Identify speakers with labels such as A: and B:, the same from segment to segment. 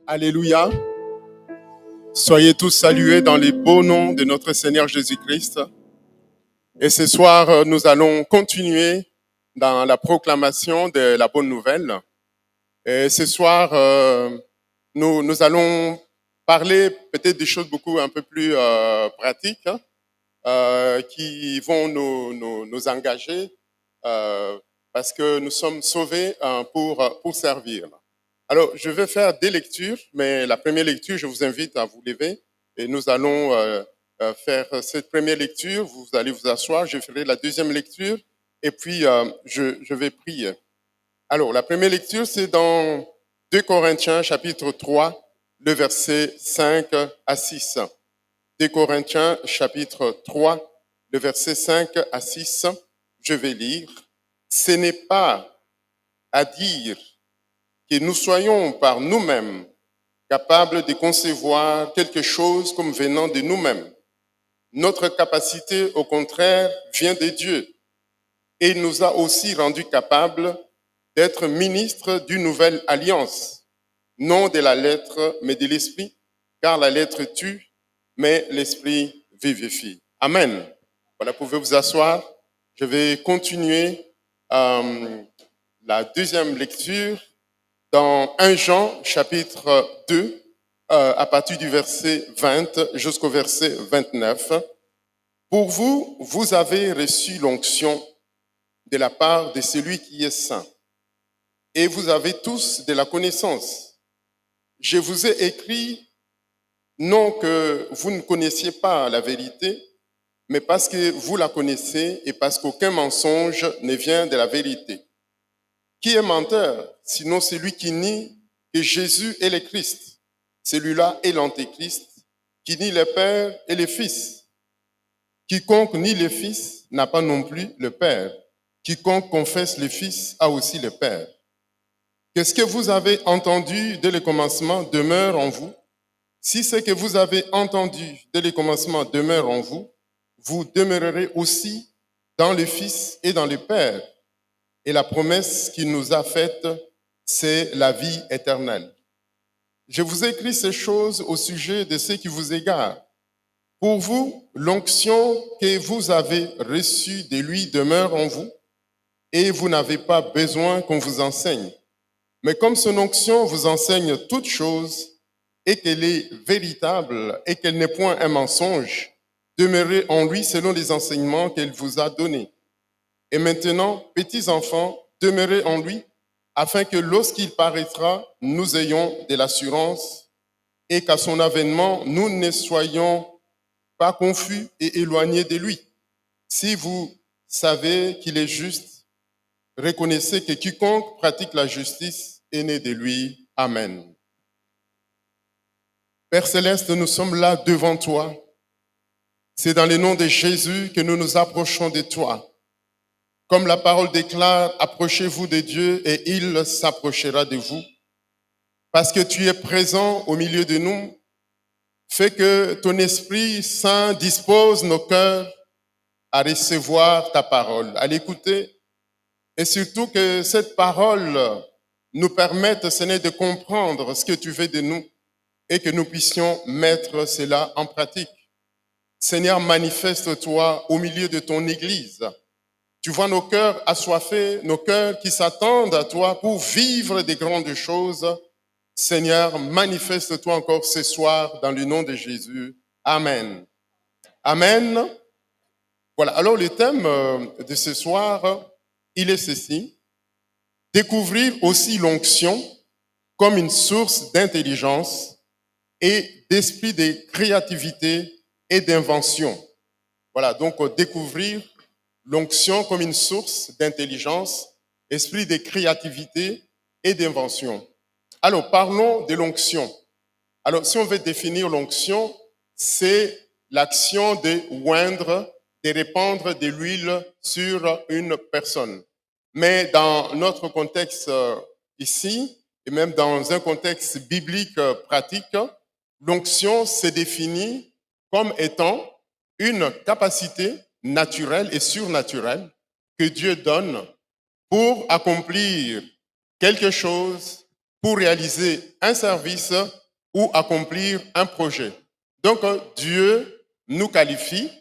A: Alléluia. Soyez tous salués dans les beaux noms de notre Seigneur Jésus-Christ. Et ce soir, nous allons continuer dans la proclamation de la bonne nouvelle. Et ce soir, nous allons parler peut-être des choses un peu plus pratiques qui vont nous engager parce que nous sommes sauvés pour servir. Alors, je vais faire des lectures, mais la première lecture, je vous invite à vous lever et nous allons faire cette première lecture. Vous allez vous asseoir, je ferai la deuxième lecture et puis je vais prier. Alors, la première lecture, c'est dans 2 Corinthiens chapitre 3, le verset 5 à 6. 2 Corinthiens chapitre 3, le verset 5 à 6, je vais lire. Ce n'est pas à dire que nous soyons par nous-mêmes capables de concevoir quelque chose comme venant de nous-mêmes. Notre capacité, au contraire, vient de Dieu et il nous a aussi rendus capables d'être ministres d'une nouvelle alliance, non de la lettre, mais de l'esprit, car la lettre tue, mais l'esprit vivifie. Amen. Voilà, vous pouvez vous asseoir. Je vais continuer la deuxième lecture dans 1 Jean chapitre 2, à partir du verset 20 jusqu'au verset 29. Pour vous, vous avez reçu l'onction de la part de celui qui est saint, et vous avez tous de la connaissance. Je vous ai écrit non que vous ne connaissiez pas la vérité, mais parce que vous la connaissez et parce qu'aucun mensonge ne vient de la vérité. Qui est menteur, sinon celui qui nie que Jésus est le Christ? Celui-là est l'Antéchrist, qui nie le Père et le Fils. Quiconque nie le Fils n'a pas non plus le Père. Quiconque confesse le Fils a aussi le Père. Qu'est-ce que vous avez entendu dès le commencement demeure en vous? Si ce que vous avez entendu dès le commencement demeure en vous, vous demeurerez aussi dans le Fils et dans le Père. Et la promesse qu'il nous a faite, c'est la vie éternelle. Je vous écris ces choses au sujet de ceux qui vous égarent. Pour vous, l'onction que vous avez reçue de lui demeure en vous, et vous n'avez pas besoin qu'on vous enseigne. Mais comme son onction vous enseigne toutes choses, et qu'elle est véritable, et qu'elle n'est point un mensonge, demeurez en lui selon les enseignements qu'elle vous a donnés. Et maintenant, petits enfants, demeurez en lui, afin que lorsqu'il paraîtra, nous ayons de l'assurance et qu'à son avènement, nous ne soyons pas confus et éloignés de lui. Si vous savez qu'il est juste, reconnaissez que quiconque pratique la justice est né de lui. Amen. Père Céleste, nous sommes là devant toi. C'est dans le nom de Jésus que nous nous approchons de toi. Comme la parole déclare, approchez-vous de Dieu et il s'approchera de vous. Parce que tu es présent au milieu de nous, fais que ton Esprit Saint dispose nos cœurs à recevoir ta parole, à l'écouter, et surtout que cette parole nous permette, Seigneur, de comprendre ce que tu veux de nous et que nous puissions mettre cela en pratique. Seigneur, manifeste-toi au milieu de ton Église. Tu vois nos cœurs assoiffés, nos cœurs qui s'attendent à toi pour vivre des grandes choses. Seigneur, manifeste-toi encore ce soir dans le nom de Jésus. Amen. Amen. Voilà, alors le thème de ce soir, il est ceci. Découvrir aussi l'onction comme une source d'intelligence et d'esprit de créativité et d'invention. Voilà, donc découvrir l'onction comme une source d'intelligence, esprit de créativité et d'invention. Alors, parlons de l'onction. Alors, si on veut définir l'onction, c'est l'action de oindre, de répandre de l'huile sur une personne. Mais dans notre contexte ici, et même dans un contexte biblique pratique, l'onction se définit comme étant une capacité naturelle et surnaturelle que Dieu donne pour accomplir quelque chose, pour réaliser un service ou accomplir un projet. Donc, Dieu nous qualifie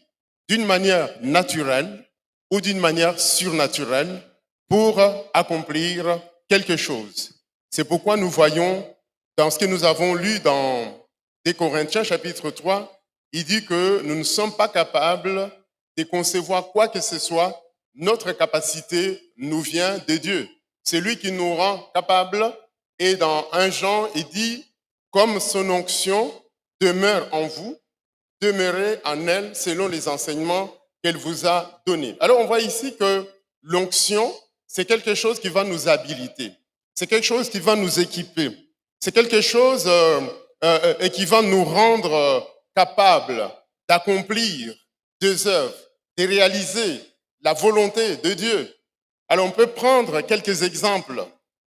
A: d'une manière naturelle ou d'une manière surnaturelle pour accomplir quelque chose. C'est pourquoi nous voyons dans ce que nous avons lu dans des Corinthiens chapitre 3, il dit que nous ne sommes pas capables de concevoir quoi que ce soit. Notre capacité nous vient de Dieu. C'est lui qui nous rend capables. Et dans 1 Jean, il dit, comme son onction demeure en vous, demeurez en elle selon les enseignements qu'elle vous a donnés. Alors on voit ici que l'onction, c'est quelque chose qui va nous habiliter. C'est quelque chose qui va nous équiper. C'est quelque chose qui va nous rendre capables d'accomplir des œuvres, de réaliser la volonté de Dieu. Alors on peut prendre quelques exemples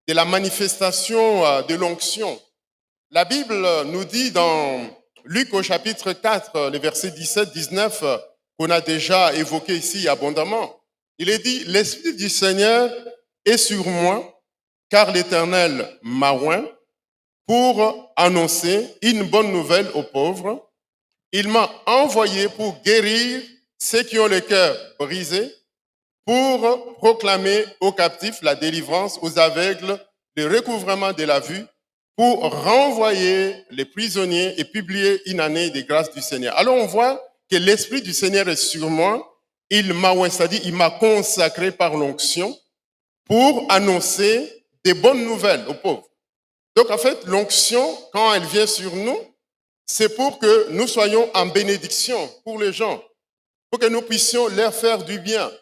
A: de la manifestation de l'onction. La Bible nous dit dans Luc au chapitre 4, les versets 17-19, qu'on a déjà évoqué ici abondamment. Il est dit, l'Esprit du Seigneur est sur moi, car l'Éternel m'a oint pour annoncer une bonne nouvelle aux pauvres. Il m'a envoyé pour guérir ceux qui ont le cœur brisé, pour proclamer aux captifs la délivrance, aux aveugles le recouvrement de la vue, pour renvoyer les prisonniers et publier une année de grâce du Seigneur. Alors on voit que l'Esprit du Seigneur est sur moi. Il m'a, c'est-à-dire il m'a consacré par l'onction pour annoncer des bonnes nouvelles aux pauvres. Donc en fait, l'onction, quand elle vient sur nous, c'est pour que nous soyons en bénédiction pour les gens, pour que nous puissions leur faire du bien,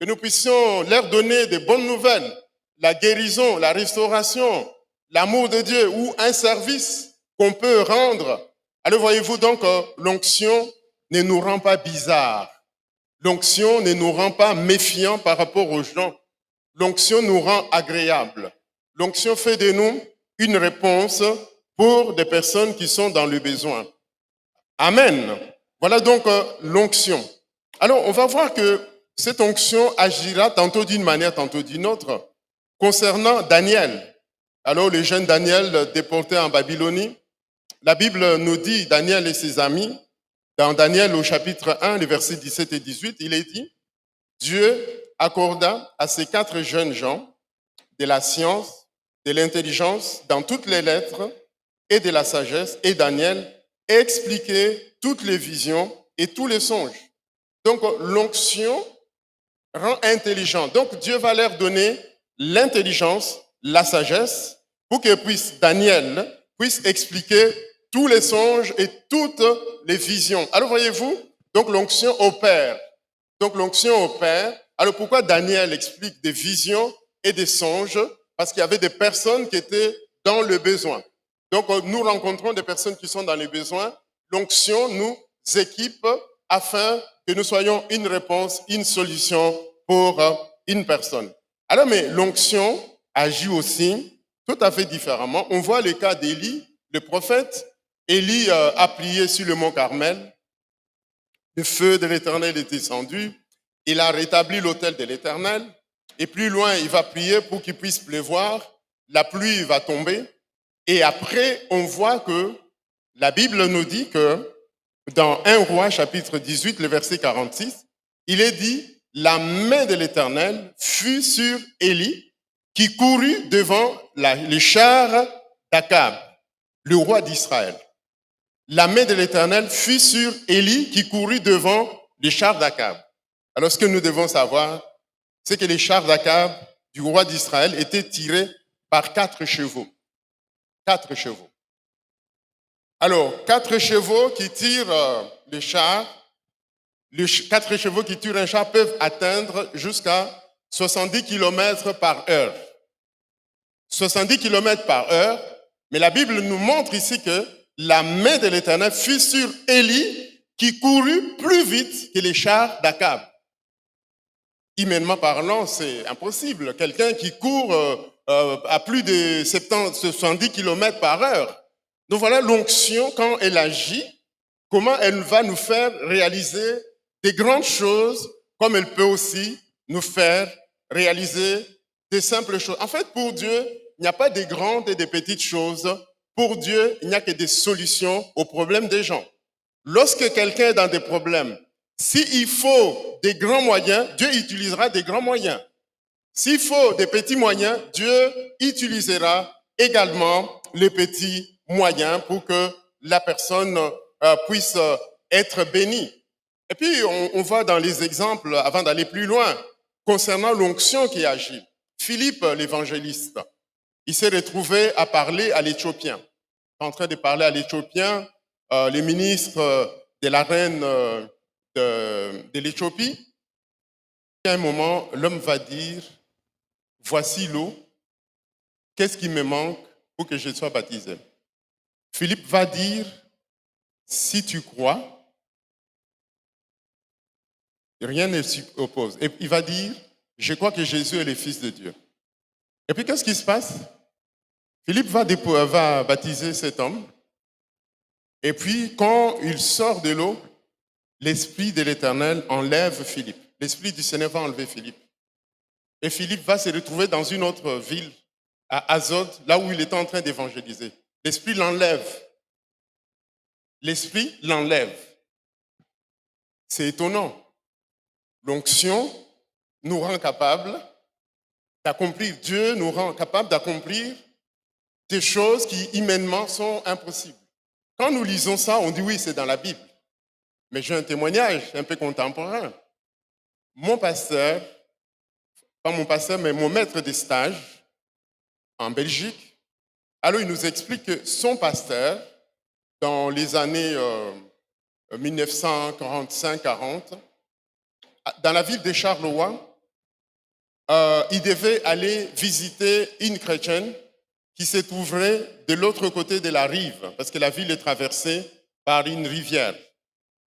A: que nous puissions leur donner des bonnes nouvelles, la guérison, la restauration, l'amour de Dieu ou un service qu'on peut rendre. Alors voyez-vous donc, l'onction ne nous rend pas bizarres. L'onction ne nous rend pas méfiants par rapport aux gens. L'onction nous rend agréables. L'onction fait de nous une réponse pour des personnes qui sont dans le besoin. Amen. Voilà donc l'onction. Alors, on va voir que cette onction agira tantôt d'une manière, tantôt d'une autre. Concernant Daniel, alors le jeune Daniel déporté en Babylonie, la Bible nous dit, Daniel et ses amis, dans Daniel au chapitre 1, les versets 17 et 18, il est dit, Dieu accorda à ces 4 jeunes gens de la science, de l'intelligence dans toutes les lettres et de la sagesse, et Daniel expliquait toutes les visions et tous les songes. Donc l'onction rend intelligent. Donc Dieu va leur donner l'intelligence, la sagesse, pour que Daniel puisse expliquer tous les songes et toutes les visions. Alors voyez-vous, donc l'onction opère. Donc l'onction opère. Alors pourquoi Daniel explique des visions et des songes? Parce qu'il y avait des personnes qui étaient dans le besoin. Donc nous rencontrons des personnes qui sont dans le besoin. L'onction nous équipe afin que nous soyons une réponse, une solution pour une personne. Alors mais l'onction agit aussi tout à fait différemment. On voit le cas d'Élie, le prophète. Élie a prié sur le mont Carmel. Le feu de l'Éternel est descendu. Il a rétabli l'autel de l'Éternel. Et plus loin, il va prier pour qu'il puisse pleuvoir. La pluie va tomber. Et après, on voit que la Bible nous dit que dans 1 Roi, chapitre 18, le verset 46, il est dit, la main de l'Éternel fut sur Élie, qui courut devant les chars d'Akab, le roi d'Israël. La main de l'Éternel fut sur Élie, qui courut devant les chars d'Akab. Alors ce que nous devons savoir, c'est que les chars d'Akab, du roi d'Israël, étaient tirés par 4 chevaux. 4 chevaux. Alors, 4 chevaux qui tirent les chars, 4 chevaux qui tirent un char peuvent atteindre jusqu'à 70 km par heure. 70 km par heure, mais la Bible nous montre ici que la main de l'Éternel fut sur Élie qui courut plus vite que les chars d'Akab. Humainement parlant, c'est impossible. Quelqu'un qui court à plus de 70 km par heure. Donc voilà l'onction, quand elle agit, comment elle va nous faire réaliser des grandes choses, comme elle peut aussi nous faire réaliser des simples choses. En fait, pour Dieu, il n'y a pas de grandes et de petites choses. Pour Dieu, il n'y a que des solutions aux problèmes des gens. Lorsque quelqu'un est dans des problèmes, s'il faut des grands moyens, Dieu utilisera des grands moyens. S'il faut des petits moyens, Dieu utilisera également les petits moyens pour que la personne puisse être bénie. Et puis, on va dans les exemples, avant d'aller plus loin, concernant l'onction qui agit. Philippe, l'évangéliste, il s'est retrouvé à parler à l'Éthiopien. En train de parler à l'Éthiopien, les ministres de la reine de l'Éthiopie. À un moment, l'homme va dire, voici l'eau, qu'est-ce qui me manque pour que je sois baptisé? Philippe va dire, si tu crois, rien ne s'y oppose. Et il va dire, je crois que Jésus est le Fils de Dieu. Et puis qu'est-ce qui se passe? Philippe va baptiser cet homme. Et puis quand il sort de l'eau, l'Esprit de l'Éternel enlève Philippe. L'Esprit du Seigneur va enlever Philippe. Et Philippe va se retrouver dans une autre ville, à Azote, là où il était en train d'évangéliser. L'Esprit l'enlève. L'Esprit l'enlève. C'est étonnant. L'onction nous rend capables d'accomplir. Dieu nous rend capables d'accomplir des choses qui humainement sont impossibles. Quand nous lisons ça, on dit oui, c'est dans la Bible. Mais j'ai un témoignage un peu contemporain. Mon pasteur, pas mon pasteur, mais mon maître de stage en Belgique, alors il nous explique que son pasteur, dans les années 1945-40, dans la ville de Charleroi, il devait aller visiter une chrétienne qui se trouverait de l'autre côté de la rive, parce que la ville est traversée par une rivière.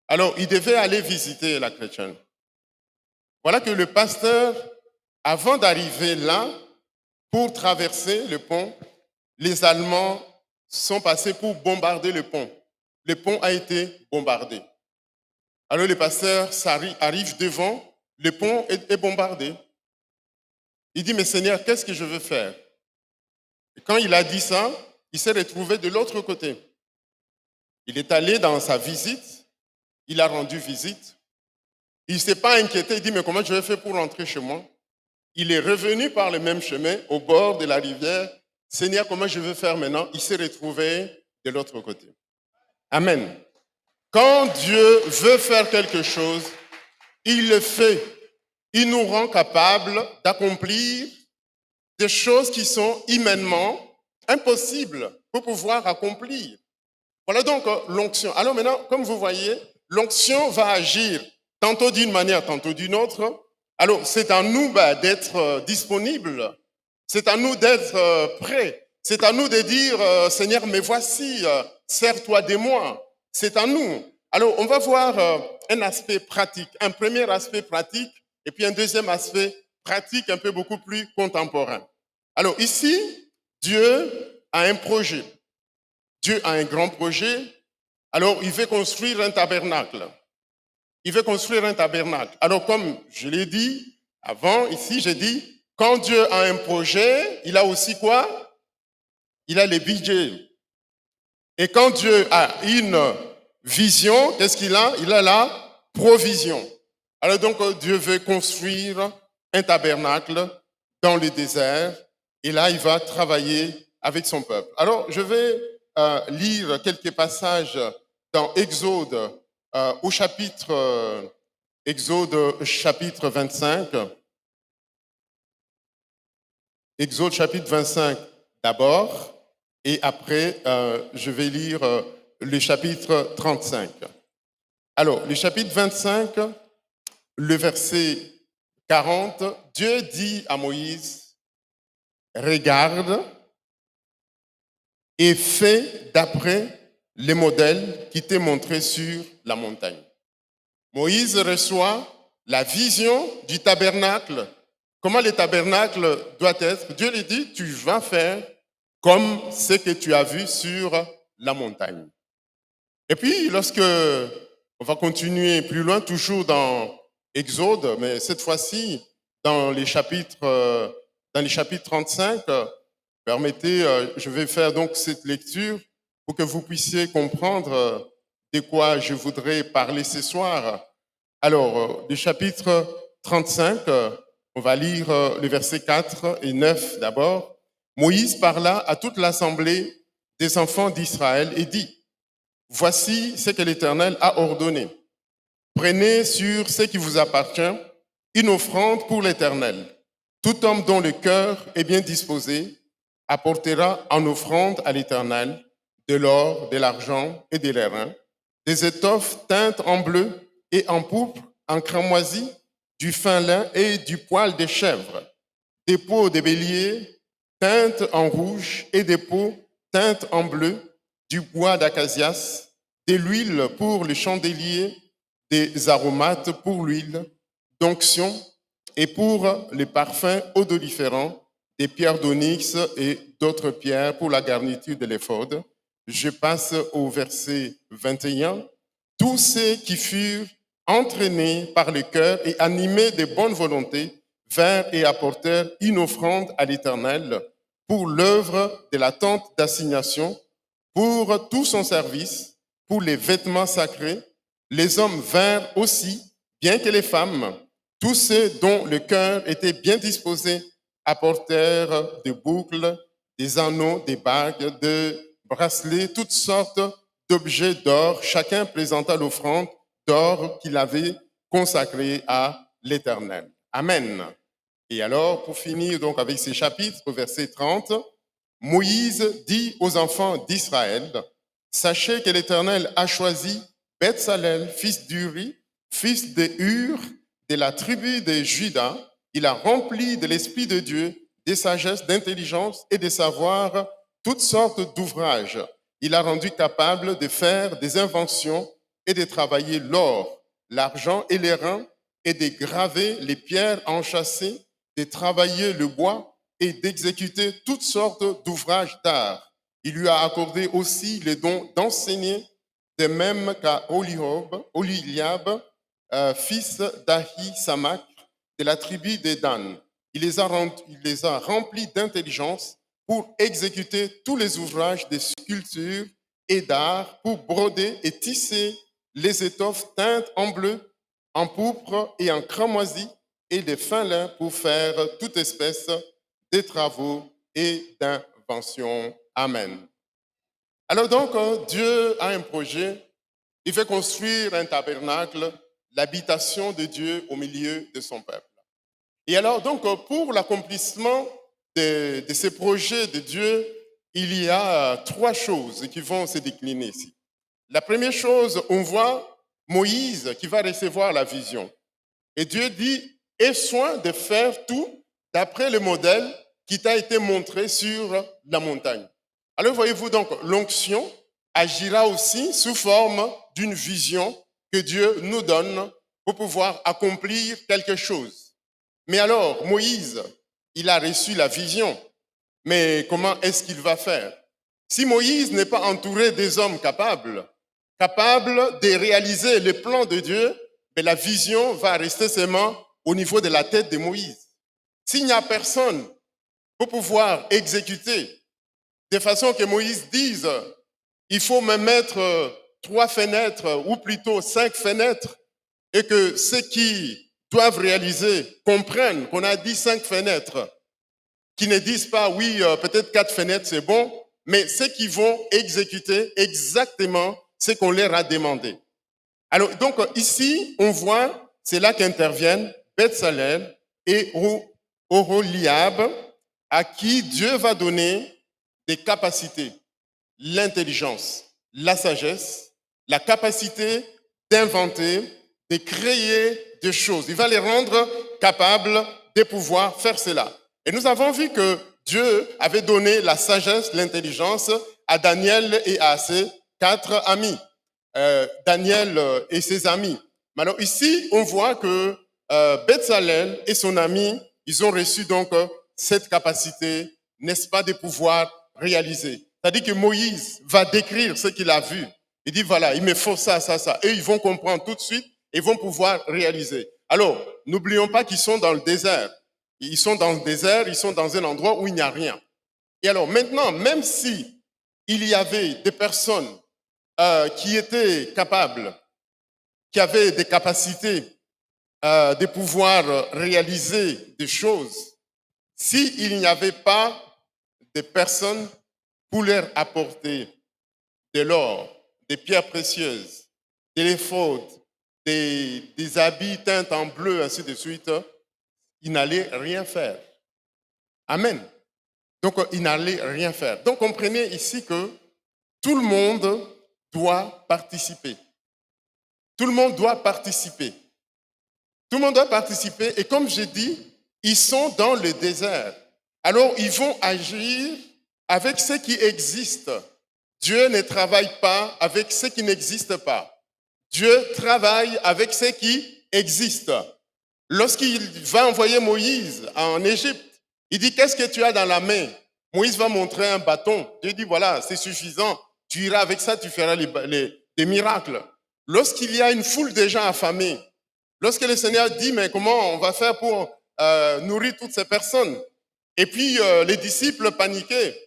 A: Alors, il devait aller visiter la chrétienne. Voilà que le pasteur, avant d'arriver là, pour traverser le pont, les Allemands sont passés pour bombarder le pont. Le pont a été bombardé. Alors le pasteur arrive devant, le pont est bombardé. Il dit, mais Seigneur, qu'est-ce que je veux faire? Et quand il a dit ça, il s'est retrouvé de l'autre côté. Il est allé dans sa visite, il a rendu visite. Il ne s'est pas inquiété, il dit, mais comment je vais faire pour rentrer chez moi? Il est revenu par le même chemin, au bord de la rivière. Seigneur, comment je vais faire maintenant? Il s'est retrouvé de l'autre côté. Amen. Quand Dieu veut faire quelque chose, il le fait. Il nous rend capables d'accomplir des choses qui sont humainement impossibles pour pouvoir accomplir. Voilà donc l'onction. Alors maintenant, comme vous voyez, l'onction va agir tantôt d'une manière, tantôt d'une autre. Alors, c'est à nous d'être disponibles. C'est à nous d'être prêts. C'est à nous de dire, Seigneur, me voici, sers-toi de moi. C'est à nous. Alors, on va voir un aspect pratique, un premier aspect pratique, et puis un deuxième aspect pratique un peu beaucoup plus contemporain. Alors ici, Dieu a un projet. Dieu a un grand projet. Alors, il veut construire un tabernacle. Il veut construire un tabernacle. Alors, comme je l'ai dit avant, ici, j'ai dit, quand Dieu a un projet, il a aussi quoi? Il a les budgets. Et quand Dieu a une vision, qu'est-ce qu'il a? Il a la provision. Alors donc, Dieu veut construire un tabernacle dans le désert. Et là, il va travailler avec son peuple. Alors, je vais lire quelques passages dans Exode, Exode chapitre 25. Exode chapitre 25 d'abord, et après, je vais lire le chapitre 35. Alors, le chapitre 25, le verset 40, Dieu dit à Moïse, regarde et fais d'après les modèles qui t'est montré sur la montagne. Moïse reçoit la vision du tabernacle. Comment le tabernacle doit être? Dieu lui dit, tu vas faire comme ce que tu as vu sur la montagne. Et puis, lorsque on va continuer plus loin, toujours dans Exode, mais cette fois-ci, dans les chapitres 35, Permettez, je vais faire donc cette lecture pour que vous puissiez comprendre de quoi je voudrais parler ce soir. Alors, du chapitre 35, on va lire les versets 4 et 9 d'abord. Moïse parla à toute l'assemblée des enfants d'Israël et dit, voici ce que l'Éternel a ordonné. Prenez sur ce qui vous appartient une offrande pour l'Éternel. Tout homme dont le cœur est bien disposé apportera en offrande à l'Éternel de l'or, de l'argent et de l'airain, des étoffes teintes en bleu et en pourpre, en cramoisi, du fin lin et du poil de chèvre, des peaux de bélier teintes en rouge et des peaux teintes en bleu, du bois d'acacias, de l'huile pour le chandelier, des aromates pour l'huile d'onction et pour les parfums odoriférants, des pierres d'onyx et d'autres pierres pour la garniture de l'éphod. Je passe au verset 21. Tous ceux qui furent entraînés par le cœur et animés de bonne volonté vinrent et apportèrent une offrande à l'Éternel pour l'œuvre de la tente d'assignation, pour tout son service, pour les vêtements sacrés. Les hommes vinrent aussi, bien que les femmes. Tous ceux dont le cœur était bien disposé apportèrent des boucles, des anneaux, des bagues, des bracelets, toutes sortes d'objets d'or. Chacun présenta l'offrande d'or qu'il avait consacrée à l'Éternel. Amen. Et alors, pour finir donc avec ces chapitres, au verset 30, Moïse dit aux enfants d'Israël, sachez que l'Éternel a choisi Bethsalel, fils d'Uri, fils de Hur, de la tribu de Juda. Il a rempli de l'Esprit de Dieu, de sagesse, d'intelligence et de savoir toutes sortes d'ouvrages. Il a rendu capable de faire des inventions et de travailler l'or, l'argent et l'airain et de graver les pierres enchâssées, de travailler le bois et d'exécuter toutes sortes d'ouvrages d'art. Il lui a accordé aussi le don d'enseigner, de même qu'à Oliab, fils d'Ahi-Samak, de la tribu de Dan. Il les a remplis d'intelligence pour exécuter tous les ouvrages de sculpture et d'art, pour broder et tisser les étoffes teintes en bleu, en pourpre et en cramoisi, et des fins lins pour faire toute espèce de travaux et d'inventions. Amen. Alors donc, Dieu a un projet. Il veut construire un tabernacle, l'habitation de Dieu au milieu de son peuple. Et alors donc, pour l'accomplissement de ces projets de Dieu, il y a trois choses qui vont se décliner ici. La première chose, on voit Moïse qui va recevoir la vision. Et Dieu dit, aie soin de faire tout d'après le modèle qui t'a été montré sur la montagne. Alors voyez-vous donc, l'onction agira aussi sous forme d'une vision que Dieu nous donne pour pouvoir accomplir quelque chose. Mais alors, Moïse, il a reçu la vision, mais comment est-ce qu'il va faire? Si Moïse n'est pas entouré des hommes capables de réaliser le plan de Dieu, mais la vision va rester seulement au niveau de la tête de Moïse. S'il n'y a personne pour pouvoir exécuter, de façon que Moïse dise, il faut me mettre 3 fenêtres ou plutôt 5 fenêtres, et que ceux qui doivent réaliser comprennent qu'on a dit 5 fenêtres, qui ne disent pas oui, peut-être 4 fenêtres c'est bon, mais ceux qui vont exécuter exactement ce qu'on leur a demandé. Alors donc ici, on voit, c'est là qu'interviennent Bethsalel et Oholiab, à qui Dieu va donner des capacités, l'intelligence, la sagesse, la capacité d'inventer, de créer des choses. Il va les rendre capables de pouvoir faire cela. Et nous avons vu que Dieu avait donné la sagesse, l'intelligence à Daniel et à ses 4 amis. Daniel et ses amis. Mais alors ici, on voit que Bethsalel et son ami, ils ont reçu donc cette capacité, n'est-ce pas, de pouvoir réaliser. C'est-à-dire que Moïse va décrire ce qu'il a vu. Il dit, voilà, il me faut ça, ça, ça. Et ils vont comprendre tout de suite et vont pouvoir réaliser. Alors, n'oublions pas qu'ils sont dans le désert. Ils sont dans le désert, ils sont dans un endroit où il n'y a rien. Et alors maintenant, même si il y avait des personnes qui étaient capables, qui avaient des capacités de pouvoir réaliser des choses, s'il n'y avait pas de personnes pour leur apporter de l'or, des pierres précieuses, de l'éphod, des habits teints en bleu, ainsi de suite, ils n'allaient rien faire. Amen. Donc, ils n'allaient rien faire. Donc, comprenez ici que tout le monde doit participer. Tout le monde doit participer. Tout le monde doit participer. Et comme je dis, ils sont dans le désert. Alors, ils vont agir avec ce qui existe. Dieu ne travaille pas avec ce qui n'existe pas. Dieu travaille avec ce qui existe. Lorsqu'il va envoyer Moïse en Égypte, il dit, qu'est-ce que tu as dans la main? Moïse va montrer un bâton. Dieu dit, voilà, c'est suffisant. Tu iras avec ça, tu feras des miracles. Lorsqu'il y a une foule de gens affamés, lorsque le Seigneur dit, mais comment on va faire pour nourrir toutes ces personnes? Et puis les disciples paniquaient.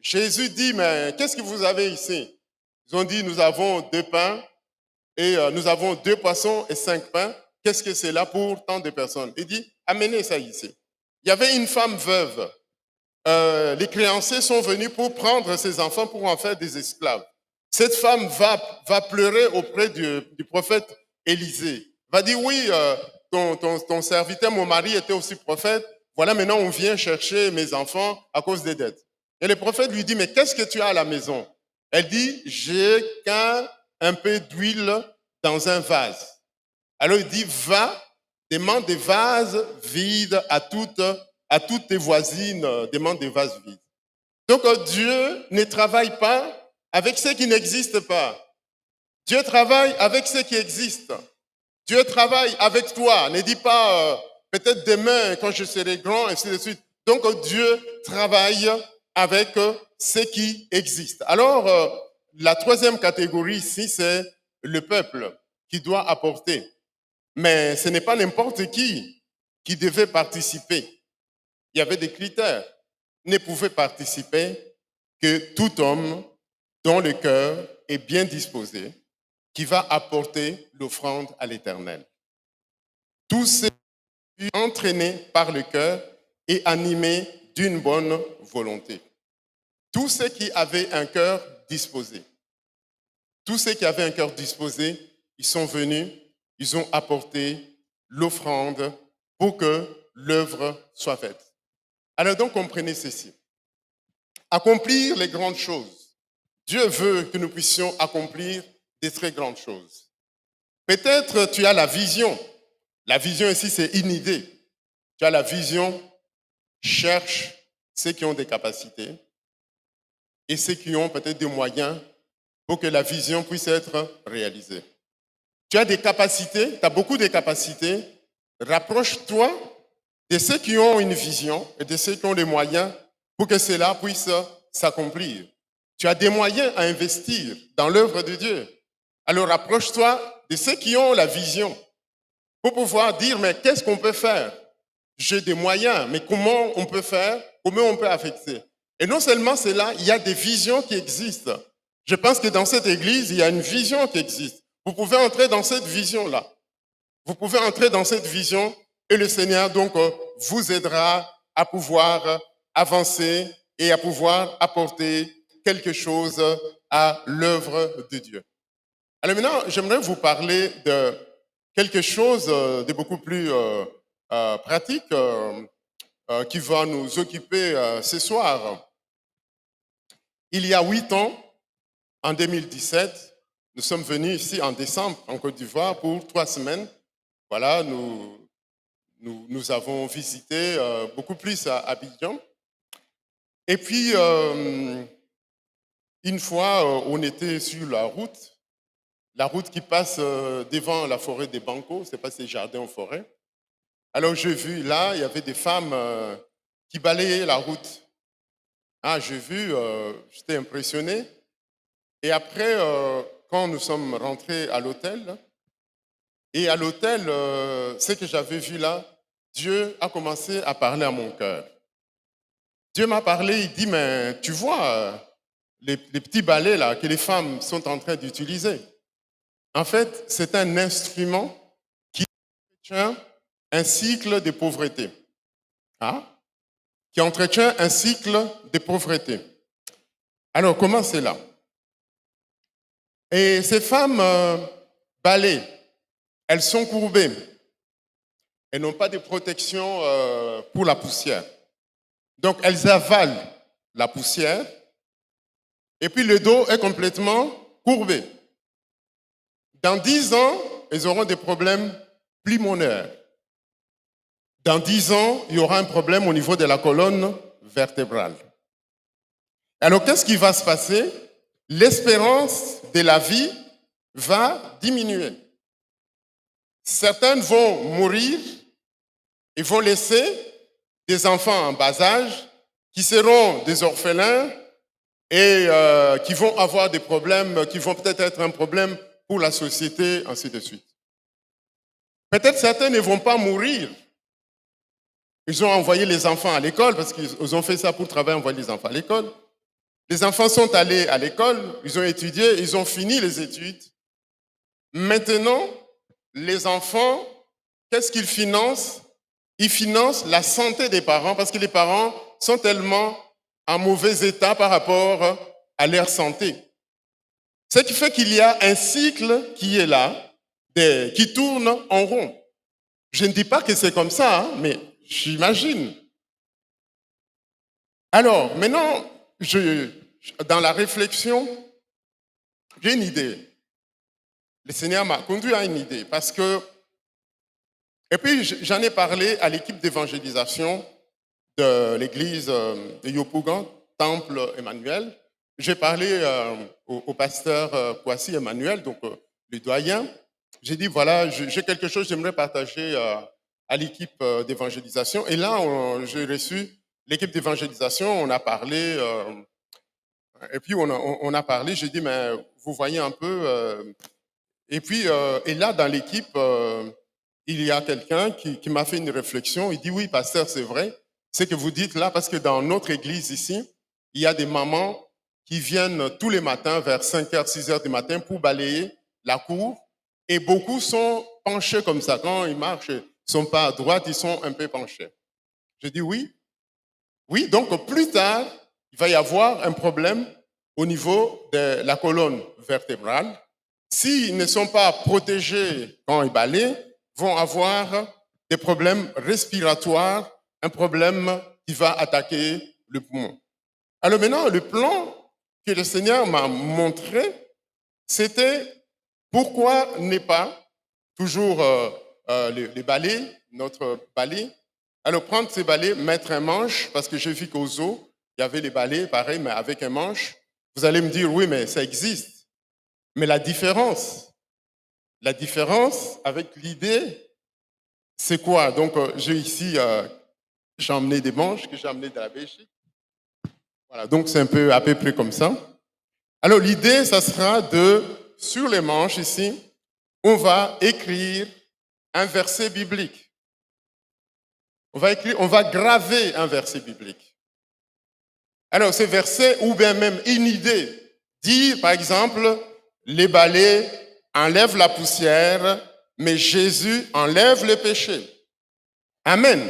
A: Jésus dit, mais qu'est-ce que vous avez ici? Ils ont dit, nous avons 2 pains et nous avons 2 poissons et 5 pains. Qu'est-ce que c'est là pour tant de personnes? Il dit, amenez ça ici. Il y avait une femme veuve. Les créanciers sont venus pour prendre ses enfants pour en faire des esclaves. Cette femme va pleurer auprès du prophète Élisée. Va dire, oui, ton serviteur, mon mari était aussi prophète. Voilà, maintenant on vient chercher mes enfants à cause des dettes. Et le prophète lui dit, mais qu'est-ce que tu as à la maison? Elle dit, j'ai un peu d'huile dans un vase. Alors il dit, va, demande des vases vides à toutes tes voisines, demande des vases vides. Donc Dieu ne travaille pas avec ce qui n'existe pas. Dieu travaille avec ce qui existe. Dieu travaille avec toi. Ne dis pas, peut-être demain, quand je serai grand, et ainsi de suite. Donc Dieu travaille avec ce qui existe. Alors, la troisième catégorie ici, c'est le peuple qui doit apporter. Mais ce n'est pas n'importe qui devait participer. Il y avait des critères. Ne pouvait participer que tout homme dont le cœur est bien disposé, qui va apporter l'offrande à l'Éternel. Tous ceux entraînés par le cœur et animés d'une bonne volonté. Tous ceux qui avaient un cœur disposé. Tous ceux qui avaient un cœur disposé, ils sont venus, ils ont apporté l'offrande pour que l'œuvre soit faite. Alors donc comprenez ceci. Accomplir les grandes choses. Dieu veut que nous puissions accomplir des très grandes choses. Peut-être tu as la vision. La vision ici, c'est une idée. Tu as la vision, cherche ceux qui ont des capacités et ceux qui ont peut-être des moyens pour que la vision puisse être réalisée. Tu as des capacités, tu as beaucoup de capacités. Rapproche-toi de ceux qui ont une vision et de ceux qui ont les moyens pour que cela puisse s'accomplir. Tu as des moyens à investir dans l'œuvre de Dieu. Alors rapproche-toi de ceux qui ont la vision pour pouvoir dire, mais qu'est-ce qu'on peut faire? J'ai des moyens, mais comment on peut faire? Comment on peut affecter? Et non seulement cela, il y a des visions qui existent. Je pense que dans cette église, il y a une vision qui existe. Vous pouvez entrer dans cette vision-là. Vous pouvez entrer dans cette vision et le Seigneur donc vous aidera à pouvoir avancer et à pouvoir apporter quelque chose à l'œuvre de Dieu. Alors maintenant, j'aimerais vous parler de quelque chose de beaucoup plus pratique qui va nous occuper ce soir. Il y a 8 ans, en 2017, nous sommes venus ici en décembre en Côte d'Ivoire pour 3 semaines. Voilà, nous avons visité beaucoup plus à Abidjan. Et puis, une fois, on était sur la route qui passe devant la forêt des Banco, c'est pas ces jardins en forêt. Alors, j'ai vu là, il y avait des femmes qui balayaient la route. Ah, j'ai vu, j'étais impressionné. Et après, quand nous sommes rentrés à l'hôtel, ce que j'avais vu là, Dieu a commencé à parler à mon cœur. Dieu m'a parlé, il dit, mais tu vois, les petits balais là que les femmes sont en train d'utiliser, en fait, c'est un instrument qui entretient un cycle de pauvreté. Hein? Qui entretient un cycle de pauvreté. Alors, comment c'est là? Et ces femmes balais, elles sont courbées. Elles n'ont pas de protection pour la poussière. Donc, elles avalent la poussière et puis le dos est complètement courbé. Dans 10 ans, elles auront des problèmes pulmonaires. Dans 10 ans, il y aura un problème au niveau de la colonne vertébrale. Alors, qu'est-ce qui va se passer? L'espérance de la vie va diminuer. Certaines vont mourir et vont laisser des enfants en bas âge qui seront des orphelins et qui vont avoir des problèmes, qui vont peut-être être un problème pour la société, ainsi de suite. Peut-être certains ne vont pas mourir. Ils ont envoyé les enfants à l'école parce qu'ils ont fait ça pour travailler, envoyer les enfants à l'école. Les enfants sont allés à l'école, ils ont étudié, ils ont fini les études. Maintenant, les enfants, qu'est-ce qu'ils financent? Ils financent la santé des parents parce que les parents sont tellement en mauvais état par rapport à leur santé. Ce qui fait qu'il y a un cycle qui est là, qui tourne en rond. Je ne dis pas que c'est comme ça, hein, mais j'imagine. Alors, maintenant, dans la réflexion, j'ai une idée. Le Seigneur m'a conduit à une idée parce que, et puis j'en ai parlé à l'équipe d'évangélisation de l'église de Yopougon, Temple Emmanuel. J'ai parlé au pasteur Kwasi Emmanuel, donc le doyen. J'ai dit, voilà, j'ai quelque chose que j'aimerais partager à l'équipe d'évangélisation. Et là, j'ai reçu l'équipe d'évangélisation, on a parlé, et puis on a parlé, j'ai dit, mais vous voyez un peu, et puis, et là, dans l'équipe, il y a quelqu'un qui m'a fait une réflexion, il dit, oui, pasteur, c'est vrai, ce que vous dites là, parce que dans notre église ici, il y a des mamans qui viennent tous les matins vers 5h, 6h du matin pour balayer la cour, et beaucoup sont penchés comme ça. Quand ils marchent, ils ne sont pas à droite, ils sont un peu penchés. Je dis oui. Oui, donc plus tard, il va y avoir un problème au niveau de la colonne vertébrale. S'ils ne sont pas protégés quand ils balayent, vont avoir des problèmes respiratoires, un problème qui va attaquer le poumon. Alors maintenant, le plan que le Seigneur m'a montré, c'était pourquoi ne pas toujours les balais, notre balai. Alors prendre ces balais, mettre un manche, parce que j'ai vu qu'aux zoo, il y avait les balais, pareil, mais avec un manche. Vous allez me dire, oui, mais ça existe. Mais la différence avec l'idée, c'est quoi? Donc j'ai ici, j'ai emmené des manches que j'ai emmenées de la Belgique. Voilà, donc c'est un peu à peu près comme ça. Alors l'idée, ça sera sur les manches ici, on va écrire un verset biblique. On va graver un verset biblique. Alors, ce verset, ou bien même une idée, dire, par exemple, les balais enlèvent la poussière, mais Jésus enlève le péché. Amen.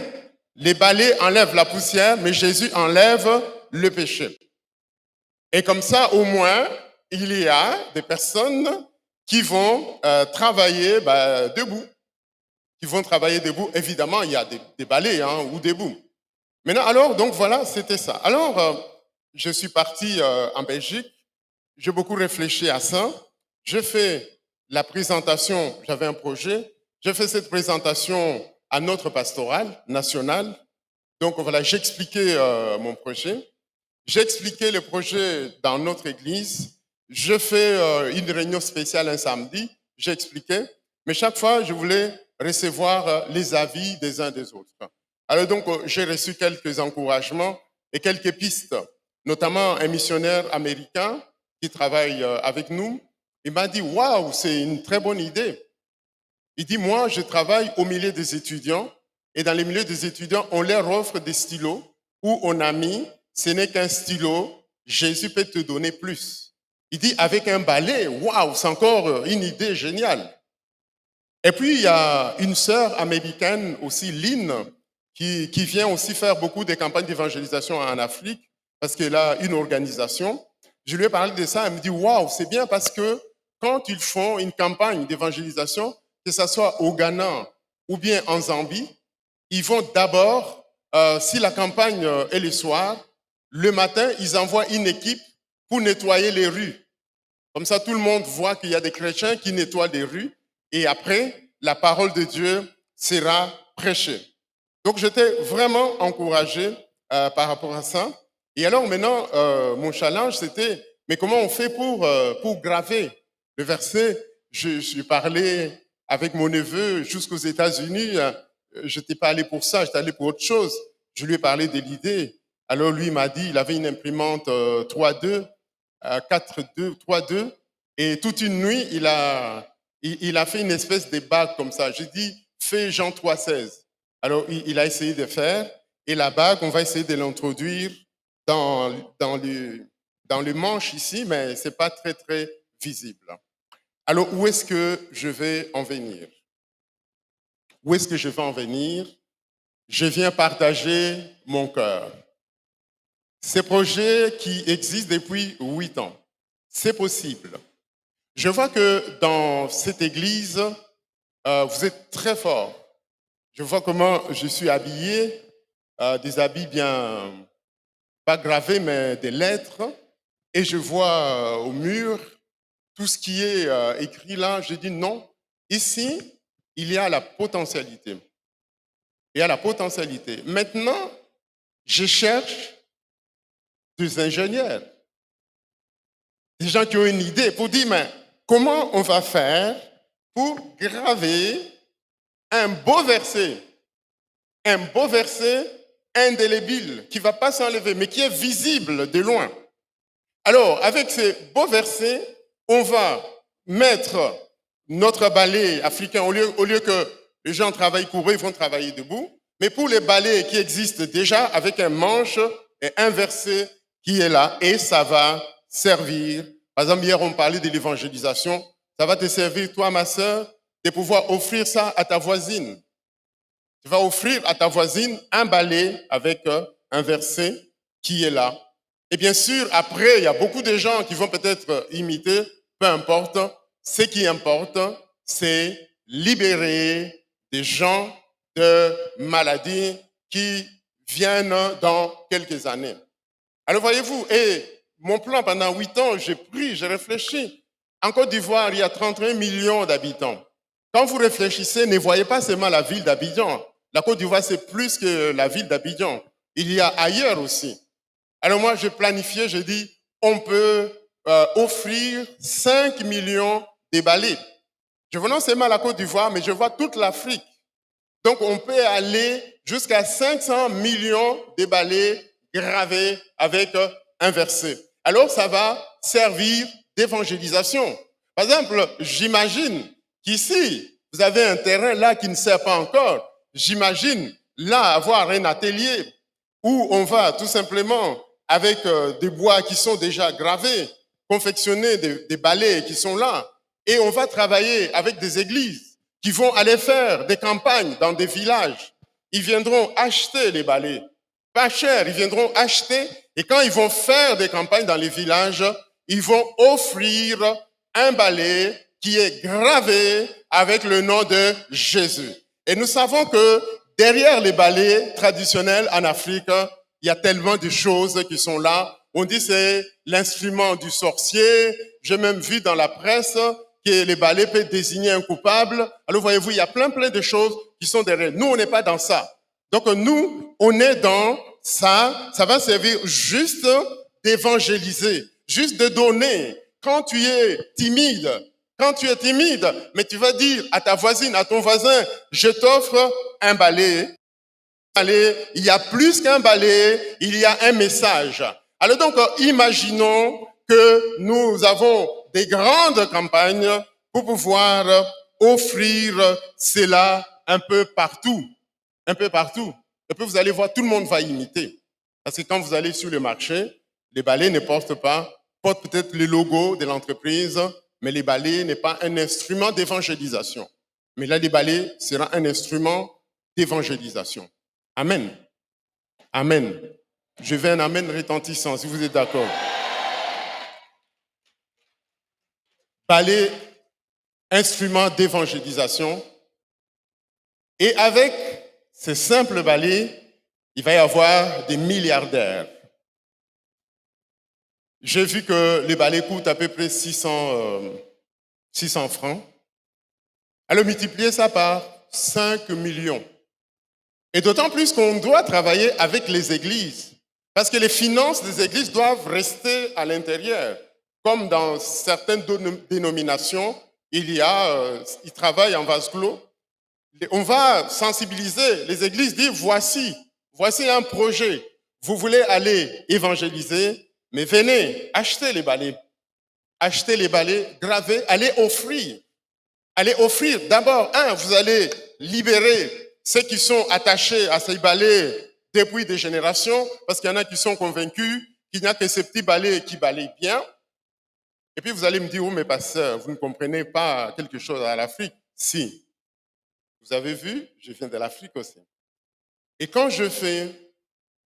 A: Les balais enlèvent la poussière, mais Jésus enlève le péché. Et comme ça, au moins, il y a des personnes qui vont travailler debout. Qui vont travailler debout. Évidemment, il y a des balais ou debout. Maintenant, alors, donc voilà, c'était ça. Alors, je suis parti en Belgique. J'ai beaucoup réfléchi à ça. J'ai fait la présentation, j'avais un projet. J'ai fait cette présentation à notre pastoral national. Donc voilà, j'expliquais mon projet. J'ai expliqué le projet dans notre église. Je fais une réunion spéciale un samedi. J'ai expliqué. Mais chaque fois, je voulais recevoir les avis des uns des autres. Alors donc, j'ai reçu quelques encouragements et quelques pistes, notamment un missionnaire américain qui travaille avec nous. Il m'a dit, waouh, c'est une très bonne idée. Il dit, moi, je travaille au milieu des étudiants et dans les milieux des étudiants, on leur offre des stylos ou on a mis, ce n'est qu'un stylo, Jésus peut te donner plus. Il dit avec un balai, waouh, c'est encore une idée géniale. Et puis il y a une sœur américaine aussi, Lynn, qui vient aussi faire beaucoup de campagnes d'évangélisation en Afrique, parce qu'elle a une organisation. Je lui ai parlé de ça, elle me dit, waouh, c'est bien parce que quand ils font une campagne d'évangélisation, que ce soit au Ghana ou bien en Zambie, ils vont d'abord, si la campagne est le soir, le matin, ils envoient une équipe pour nettoyer les rues. Comme ça, tout le monde voit qu'il y a des chrétiens qui nettoient les rues et après, la parole de Dieu sera prêchée. Donc, j'étais vraiment encouragé par rapport à ça. Et alors maintenant, mon challenge, c'était, mais comment on fait pour graver le verset? Je parlais avec mon neveu jusqu'aux États-Unis. Je n'étais pas allé pour ça, j'étais allé pour autre chose. Je lui ai parlé de l'idée. Alors lui m'a dit, il avait une imprimante 3.2, 4.2, 3.2, et toute une nuit, il a fait une espèce de bague comme ça. J'ai dit, fais Jean 3.16. Alors il a essayé de faire, et la bague, on va essayer de l'introduire dans le manche ici, mais ce n'est pas très, très visible. Alors, où est-ce que je vais en venir? Où est-ce que je vais en venir? Je viens partager mon cœur. Ces projets qui existent depuis 8 ans, c'est possible. Je vois que dans cette église, vous êtes très fort. Je vois comment je suis habillé, des habits bien, pas gravés, mais des lettres. Et je vois au mur tout ce qui est écrit là. Je dis non, ici, il y a la potentialité. Il y a la potentialité. Maintenant, je cherche des ingénieurs, des gens qui ont une idée pour dire, mais comment on va faire pour graver un beau verset indélébile qui ne va pas s'enlever, mais qui est visible de loin. Alors, avec ces beaux versets, on va mettre notre balai africain, au lieu que les gens travaillent courbés, ils vont travailler debout. Mais pour les balais qui existent déjà, avec un manche et un verset qui est là, et ça va servir. Par exemple, hier, on parlait de l'évangélisation. Ça va te servir, toi, ma sœur, de pouvoir offrir ça à ta voisine. Tu vas offrir à ta voisine un balai avec un verset qui est là. Et bien sûr, après, il y a beaucoup de gens qui vont peut-être imiter, peu importe. Ce qui importe, c'est libérer des gens de maladies qui viennent dans quelques années. Alors voyez-vous, et mon plan pendant 8 ans, j'ai pris, j'ai réfléchi. En Côte d'Ivoire, il y a 31 millions d'habitants. Quand vous réfléchissez, ne voyez pas seulement la ville d'Abidjan. La Côte d'Ivoire, c'est plus que la ville d'Abidjan. Il y a ailleurs aussi. Alors moi, j'ai planifié, j'ai dit, on peut offrir 5 millions de balais. Je vois non seulement la Côte d'Ivoire, mais je vois toute l'Afrique. Donc, on peut aller jusqu'à 500 millions de balais gravés avec un verset. Alors, ça va servir d'évangélisation. Par exemple, j'imagine qu'ici, vous avez un terrain là qui ne sert pas encore. J'imagine là avoir un atelier où on va tout simplement, avec des bois qui sont déjà gravés, confectionner des balais qui sont là. Et on va travailler avec des églises qui vont aller faire des campagnes dans des villages. Ils viendront acheter les balais. Pas cher, ils viendront acheter. Et quand ils vont faire des campagnes dans les villages, ils vont offrir un balai qui est gravé avec le nom de Jésus. Et nous savons que derrière les balais traditionnels en Afrique, il y a tellement de choses qui sont là. On dit c'est l'instrument du sorcier. J'ai même vu dans la presse que les balais peuvent désigner un coupable. Alors voyez-vous, il y a plein de choses qui sont derrière. Nous, on n'est pas dans ça. Donc nous, on est dans ça. Ça va servir juste d'évangéliser, juste de donner. Quand tu es timide, mais tu vas dire à ta voisine, à ton voisin, je t'offre un balai. Il y a plus qu'un balai, il y a un message. Alors donc, imaginons que nous avons des grandes campagnes pour pouvoir offrir cela un peu partout. Un peu partout. Et puis vous allez voir, tout le monde va imiter. Parce que quand vous allez sur le marché, les balais ne portent peut-être le logo de l'entreprise, mais les balais n'est pas un instrument d'évangélisation. Mais là, les balais sera un instrument d'évangélisation. Amen. Amen. Je veux un amen retentissant, si vous êtes d'accord. Balai, instrument d'évangélisation. Et avec ces simples balais, il va y avoir des milliardaires. J'ai vu que les balais coûtent à peu près 600 francs. Alors multiplier ça par 5 millions. Et d'autant plus qu'on doit travailler avec les églises. Parce que les finances des églises doivent rester à l'intérieur. Comme dans certaines dénominations, ils travaillent en vase clos. On va sensibiliser les églises, dire voici un projet. Vous voulez aller évangéliser, mais venez, achetez les balais. Achetez les balais, gravez, allez offrir. Allez offrir. D'abord, vous allez libérer ceux qui sont attachés à ces balais depuis des générations, parce qu'il y en a qui sont convaincus qu'il n'y a que ces petits balais qui balayent bien. Et puis vous allez me dire, oh mais pasteur, vous ne comprenez pas quelque chose à l'Afrique. Si. Vous avez vu, je viens de l'Afrique aussi. Et quand je fais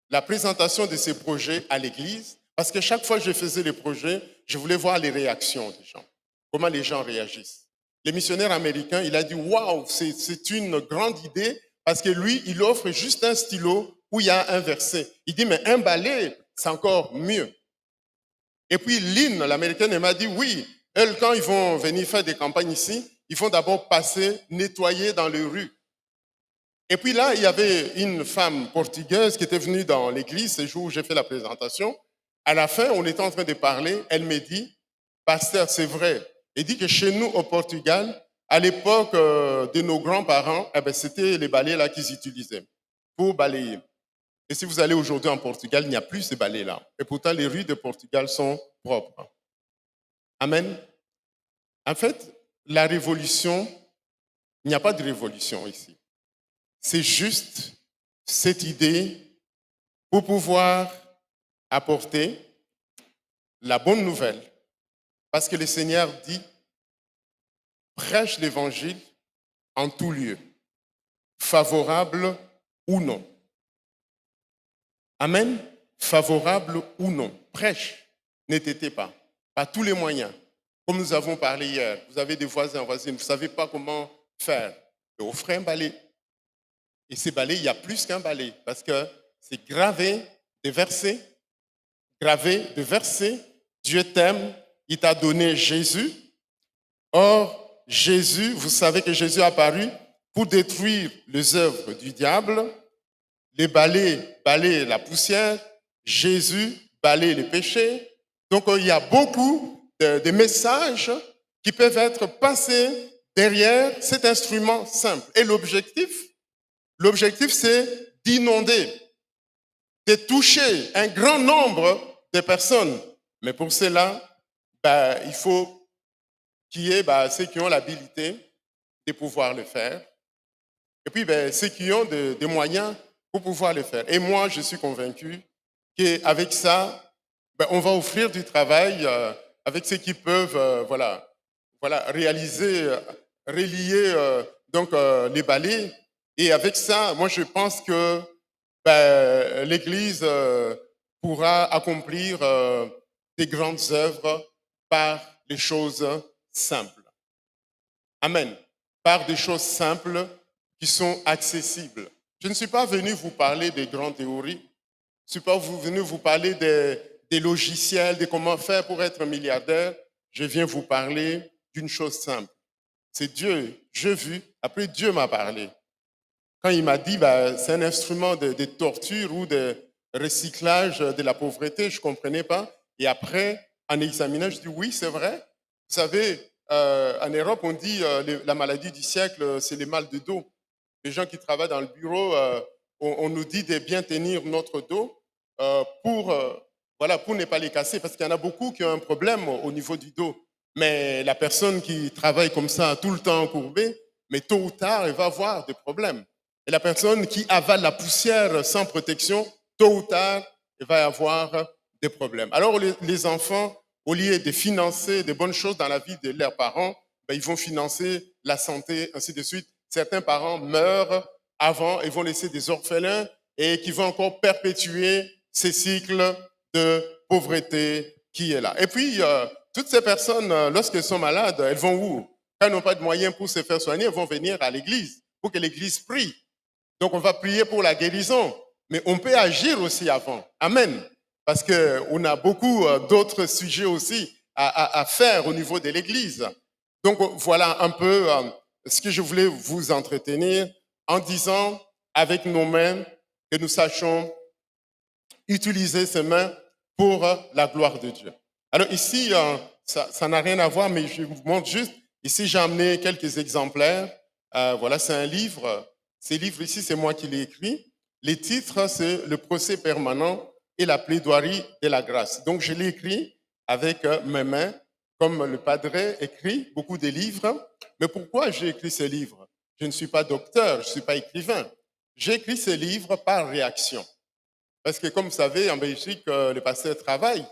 A: la présentation de ces projets à l'église, parce que chaque fois que je faisais les projets, je voulais voir les réactions des gens, comment les gens réagissent. Le missionnaire américain, il a dit, waouh, c'est une grande idée, parce que lui, il offre juste un stylo où il y a un verset. Il dit, mais un balai, c'est encore mieux. Et puis Lynn, l'américaine, elle m'a dit, oui, elles, quand ils vont venir faire des campagnes ici, ils vont d'abord passer, nettoyer dans les rues. Et puis là, il y avait une femme portugaise qui était venue dans l'église ce jour où j'ai fait la présentation. À la fin, on était en train de parler. Elle me dit, pasteur, c'est vrai. Elle dit que chez nous, au Portugal, à l'époque de nos grands-parents, c'était les balais là qu'ils utilisaient pour balayer. Et si vous allez aujourd'hui en Portugal, il n'y a plus ces balais là. Et pourtant, les rues de Portugal sont propres. Amen. En fait, la révolution, il n'y a pas de révolution ici. C'est juste cette idée pour pouvoir apporter la bonne nouvelle. Parce que le Seigneur dit, prêche l'évangile en tout lieu, favorable ou non. Amen. Favorable ou non. Prêche, n'hésitez pas. Par tous les moyens. Comme nous avons parlé hier, vous avez des voisins, voisines, vous ne savez pas comment faire. Offrez un balai. Et ces balais, il y a plus qu'un balai, parce que c'est gravé des versets. Gravé de versets. Dieu t'aime, il t'a donné Jésus. Or, Jésus, vous savez que Jésus est apparu pour détruire les œuvres du diable. Les balais balaient la poussière. Jésus balaye les péchés. Donc, il y a beaucoup de messages qui peuvent être passés derrière cet instrument simple. Et l'objectif, c'est d'inonder, de toucher un grand nombre de personnes. Mais pour cela, il faut qu'il y ait ceux qui ont l'habilité de pouvoir le faire. Et puis, ceux qui ont des moyens pour pouvoir le faire. Et moi, je suis convaincu qu'avec ça, on va offrir du travail avec ceux qui peuvent réaliser, relier les balais. Et avec ça, moi, je pense que l'Église pourra accomplir des grandes œuvres par des choses simples. Amen. Par des choses simples qui sont accessibles. Je ne suis pas venu vous parler des grandes théories. Je ne suis pas venu vous parler des logiciels, de comment faire pour être milliardaire. Je viens vous parler d'une chose simple. C'est Dieu. J'ai vu. Après, Dieu m'a parlé. Quand il m'a dit, c'est un instrument de torture ou de recyclage de la pauvreté, je ne comprenais pas. Et après, en examinant, je dis, oui, c'est vrai. Vous savez, en Europe, on dit la maladie du siècle, c'est le mal de dos. Les gens qui travaillent dans le bureau, on nous dit de bien tenir notre dos pour ne pas les casser, parce qu'il y en a beaucoup qui ont un problème au niveau du dos. Mais la personne qui travaille comme ça tout le temps courbée, mais tôt ou tard, elle va avoir des problèmes. Et la personne qui avale la poussière sans protection, tôt ou tard, il va y avoir des problèmes. Alors les enfants, au lieu de financer des bonnes choses dans la vie de leurs parents, ben, ils vont financer la santé, ainsi de suite. Certains parents meurent avant et vont laisser des orphelins et qui vont encore perpétuer ces cycles de pauvreté qui est là. Et puis, toutes ces personnes, lorsqu'elles sont malades, elles vont où? Quand elles n'ont pas de moyens pour se faire soigner, elles vont venir à l'église pour que l'église prie. Donc, on va prier pour la guérison. Mais on peut agir aussi avant. Amen. Parce qu'on a beaucoup d'autres sujets aussi à faire au niveau de l'église. Donc, voilà un peu ce que je voulais vous entretenir en disant avec nos mains que nous sachions utiliser ces mains pour la gloire de Dieu. Alors ici, ça n'a rien à voir, mais je vous montre juste. Ici, j'ai amené quelques exemplaires. Voilà, c'est un livre. Ces livres ici, c'est moi qui l'ai écrit. Les titres, c'est Le procès permanent et la plaidoirie de la grâce. Donc, je l'ai écrit avec mes mains, comme le Padre écrit beaucoup de livres. Mais pourquoi j'ai écrit ces livres? Je ne suis pas docteur, je ne suis pas écrivain. J'ai écrit ces livres par réaction. Parce que comme vous savez, en Belgique, le pasteur travaille.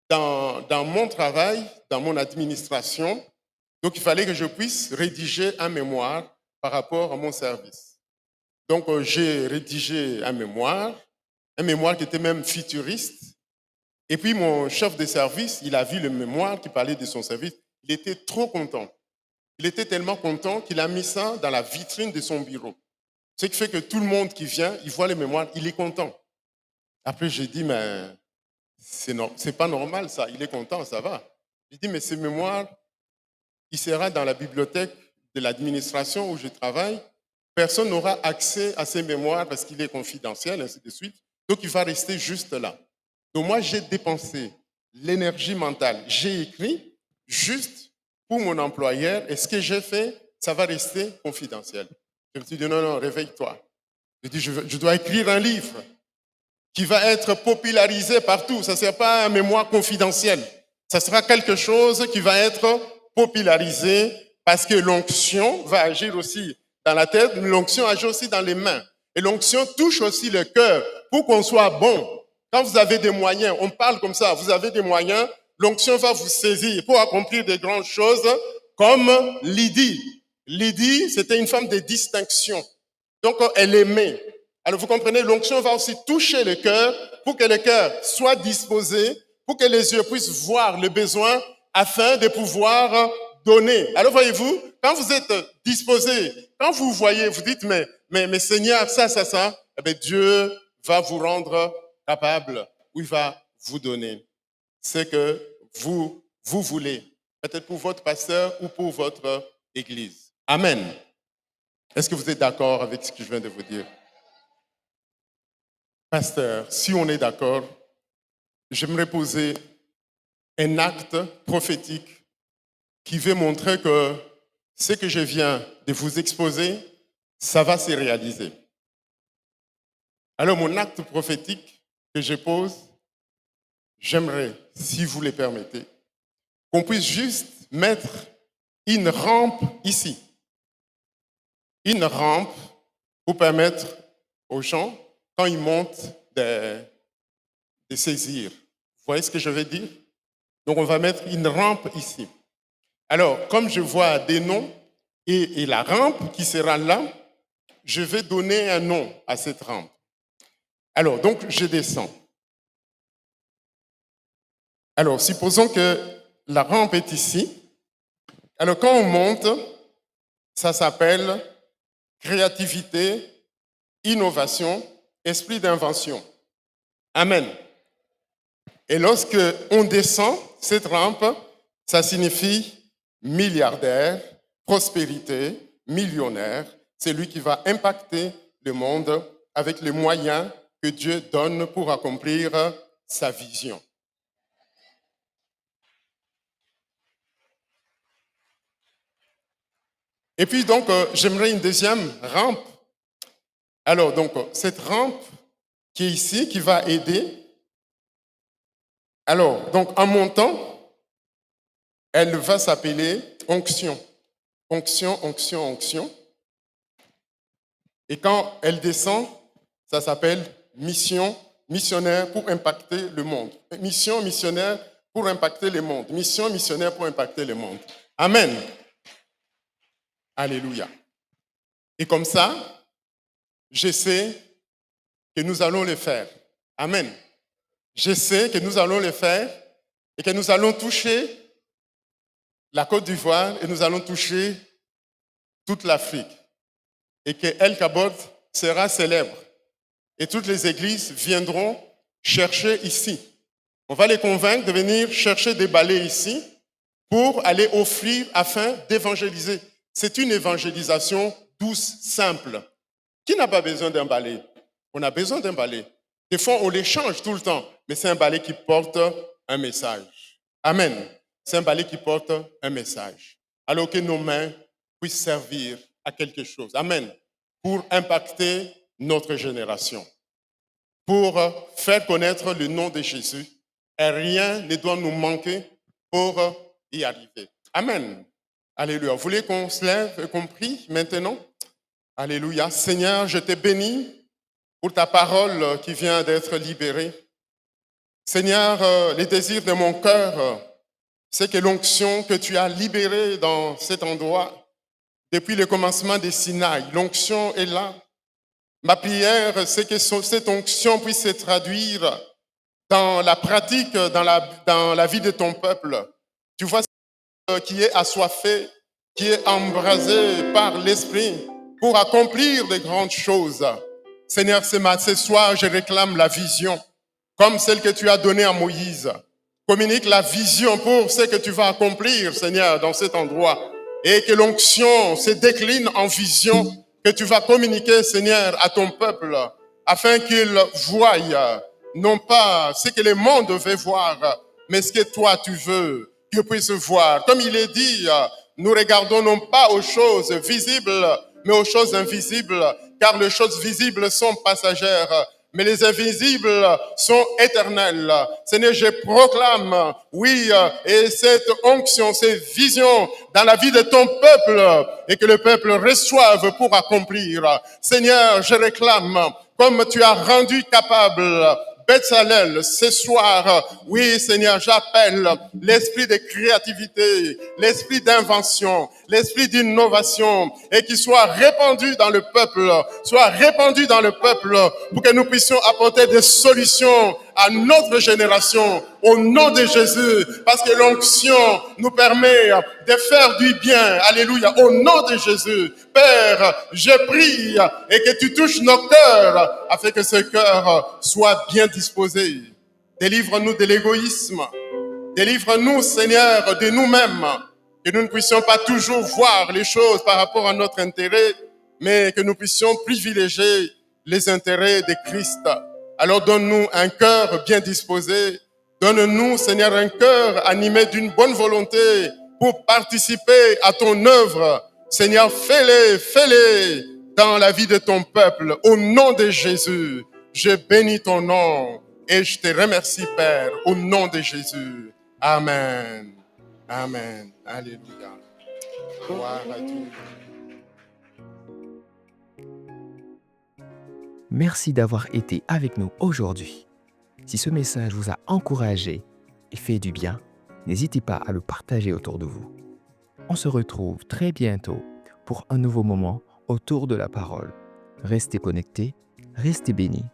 A: Dans mon travail, dans mon administration, donc il fallait que je puisse rédiger un mémoire par rapport à mon service. Donc j'ai rédigé un mémoire qui était même futuriste. Et puis mon chef de service, il a vu le mémoire qui parlait de son service. Il était trop content. Il était tellement content qu'il a mis ça dans la vitrine de son bureau. Ce qui fait que tout le monde qui vient, il voit le mémoire, il est content. Après, j'ai dit, mais c'est pas normal ça, il est content, ça va. J'ai dit, mais ce mémoire, il sera dans la bibliothèque de l'administration où je travaille. Personne n'aura accès à ces mémoires parce qu'il est confidentiel, ainsi de suite. Donc, il va rester juste là. Donc, moi, j'ai dépensé l'énergie mentale. J'ai écrit juste pour mon employeur et ce que j'ai fait, ça va rester confidentiel. Je me suis dit, non, réveille-toi. J'ai dit, je dois écrire un livre qui va être popularisé partout. Ça ne sera pas un mémoire confidentiel. Ça sera quelque chose qui va être popularisé parce que l'onction va agir aussi dans la tête, mais l'onction agit aussi dans les mains. Et l'onction touche aussi le cœur pour qu'on soit bon. Quand vous avez des moyens, on parle comme ça, vous avez des moyens, l'onction va vous saisir pour accomplir de grandes choses comme Lydie. Lydie, c'était une femme de distinction. Donc, elle aimait. Alors, vous comprenez, l'onction va aussi toucher le cœur pour que le cœur soit disposé, pour que les yeux puissent voir le besoin afin de pouvoir donner. Alors, voyez-vous, quand vous êtes disposé, quand vous voyez, vous dites, mais Seigneur, ça, eh bien, Dieu va vous rendre capable ou il va vous donner ce que vous voulez. Peut-être pour votre pasteur ou pour votre église. Amen. Est-ce que vous êtes d'accord avec ce que je viens de vous dire? Pasteur, si on est d'accord, j'aimerais poser un acte prophétique qui veut montrer que ce que je viens de vous exposer, ça va se réaliser. Alors mon acte prophétique que je pose, j'aimerais, si vous le permettez, qu'on puisse juste mettre une rampe ici. Une rampe pour permettre aux gens, quand ils montent, de saisir. Vous voyez ce que je veux dire? Donc, on va mettre une rampe ici. Alors, comme je vois des noms et la rampe qui sera là, je vais donner un nom à cette rampe. Alors, donc, je descends. Alors, supposons que la rampe est ici. Alors, quand on monte, ça s'appelle créativité, innovation, esprit d'invention. Amen. Et lorsque on descend cette rampe, ça signifie milliardaire, prospérité, millionnaire. C'est lui qui va impacter le monde avec les moyens que Dieu donne pour accomplir sa vision. Et puis donc, j'aimerais une deuxième rampe. Alors donc, cette rampe qui est ici, qui va aider. Alors, donc en montant, elle va s'appeler onction. Onction, onction, onction. Et quand elle descend, ça s'appelle mission, missionnaire pour impacter le monde. Mission missionnaire pour impacter le monde. Mission missionnaire pour impacter le monde. Amen. Alléluia. Et comme ça, je sais que nous allons le faire. Amen. Je sais que nous allons le faire et que nous allons toucher la Côte d'Ivoire et nous allons toucher toute l'Afrique. Et que El Kabod sera célèbre. Et toutes les églises viendront chercher ici. On va les convaincre de venir chercher des balais ici pour aller offrir afin d'évangéliser. C'est une évangélisation douce, simple. Qui n'a pas besoin d'un balai? On a besoin d'un balai. Des fois, on les change tout le temps, mais c'est un balai qui porte un message. Amen. C'est un balai qui porte un message. Alors que nos mains puissent servir à quelque chose. Amen. Pour impacter notre génération. Pour faire connaître le nom de Jésus. Et rien ne doit nous manquer pour y arriver. Amen. Alléluia. Vous voulez qu'on se lève et qu'on prie maintenant? Alléluia. Seigneur, je te bénis pour ta parole qui vient d'être libérée. Seigneur, les désirs de mon cœur, c'est que l'onction que tu as libérée dans cet endroit, depuis le commencement des Sinaï, l'onction est là. Ma prière, c'est que cette onction puisse se traduire dans la pratique, dans la vie de ton peuple. Tu vois qui est assoiffé, qui est embrasé par l'Esprit pour accomplir de grandes choses. Seigneur, ce soir, je réclame la vision, comme celle que tu as donnée à Moïse. Communique la vision pour ce que tu vas accomplir, Seigneur, dans cet endroit. Et que l'onction se décline en vision que tu vas communiquer, Seigneur, à ton peuple, afin qu'il voie non pas ce que le monde veut voir, mais ce que toi tu veux qu'ils puissent voir. Comme il est dit, nous regardons non pas aux choses visibles, mais aux choses invisibles, car les choses visibles sont passagères, mais les invisibles sont éternels. Seigneur, je proclame, oui, et cette onction, cette vision dans la vie de ton peuple, et que le peuple reçoive pour accomplir. Seigneur, je réclame, comme tu as rendu capable Bezalel, ce soir, oui Seigneur, j'appelle l'esprit de créativité, l'esprit d'invention, l'esprit d'innovation, et qu'il soit répandu dans le peuple, pour que nous puissions apporter des solutions à notre génération, au nom de Jésus, parce que l'onction nous permet de faire du bien, alléluia, au nom de Jésus. Père, je prie et que tu touches nos cœurs, afin que ce cœur soit bien disposé. Délivre-nous de l'égoïsme, délivre-nous, Seigneur, de nous-mêmes, que nous ne puissions pas toujours voir les choses par rapport à notre intérêt, mais que nous puissions privilégier les intérêts de Christ. Alors donne-nous un cœur bien disposé. Donne-nous, Seigneur, un cœur animé d'une bonne volonté pour participer à ton œuvre. Seigneur, fais-les dans la vie de ton peuple. Au nom de Jésus, je bénis ton nom et je te remercie, Père, au nom de Jésus. Amen. Amen. Alléluia. Gloire à Dieu.
B: Merci d'avoir été avec nous aujourd'hui. Si ce message vous a encouragé et fait du bien, n'hésitez pas à le partager autour de vous. On se retrouve très bientôt pour un nouveau moment autour de la parole. Restez connectés, restez bénis